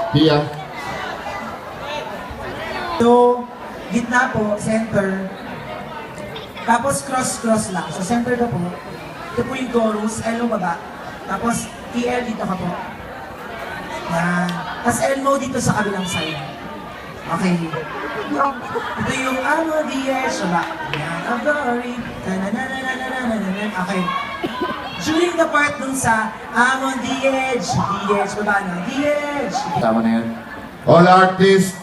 Tia. So, gitna po, center. Tapos cross-cross lang. So, center ka po. Ito po yung chorus, Elmo baba. Tapos, TL dito ka po. Yan. Tapos Elmo dito sa kabilang side. Okay. Ito yung Amo Diaz, baba. Yan. Of glory. Okay. During the part dun sa Amo Diaz, Diaz, baba na. Diaz. Tama na yan. All artists.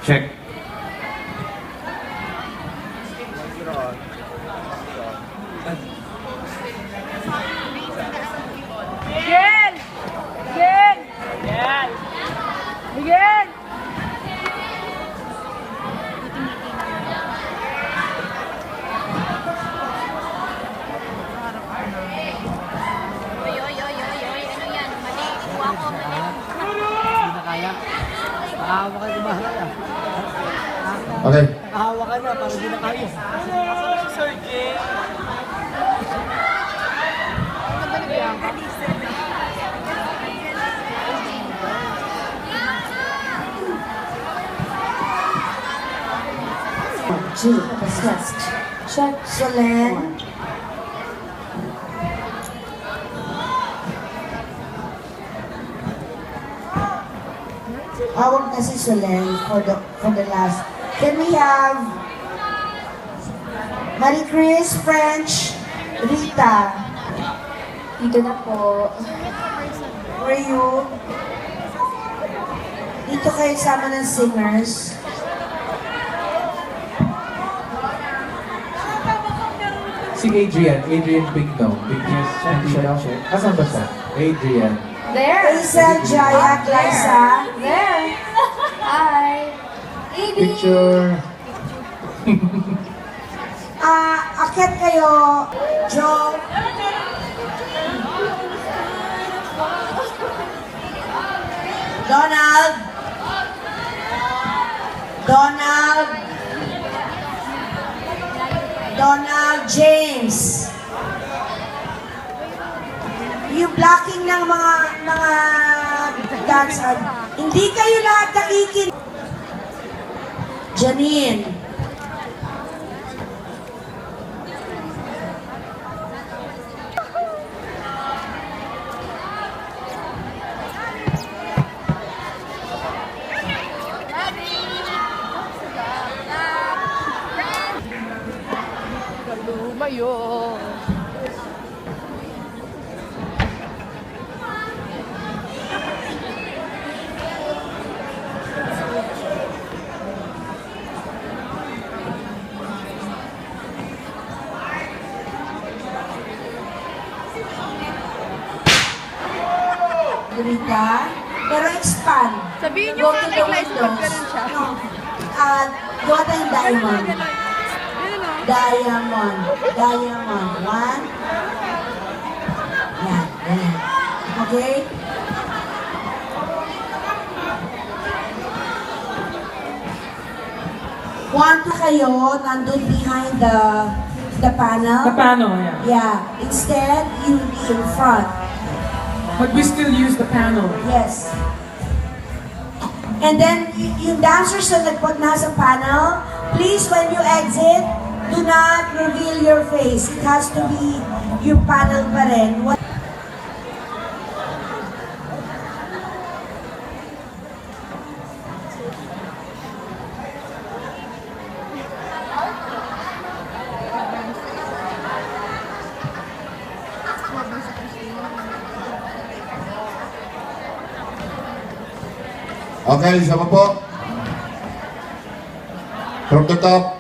Check. Miguel! Miguel! Miguel! Miguel! Oy, oy, oy, oy, oy, ano yan? Mali. Kuha ko, mali. Hindi na kaya. Nakahawa ka gumawa ka. Okay. Nakahawa ka na, parang hindi na kaya. G, assessed. Check. Solen. Hawag na si Solen for the last. Can we have Marie Chris, French, Rita? Dito na po. Where you? Dito kayo sama ng singers. Si Adrian. Adrian Bigno. Bigno. Check. Asan ba siya? Adrian. There. Lisa, Jaya, Glyza. There. Hi. Picture. Akyat kayo. Joe. Donald. Donald. Donald James. Yung blocking ng mga dancer. Hindi kayo lahat nakikin. Janine. Lumayo. Rita, pero expand. Sabihin Go niyo to nga the nag-expand windows. ka rin siya. No. Gawa tayong diamond. Ganun o. Diamond. Diamond. One. Yan. Yan. Okay? One to kayo, nandun behind the panel. The panel, yeah. Yeah. Instead, you'll be in front. But we still use the panel. Yes. And then, yung dancers na nasa panel, please, when you exit, do not reveal your face. It has to be yung panel pa rin. Okay, sama po. From the top.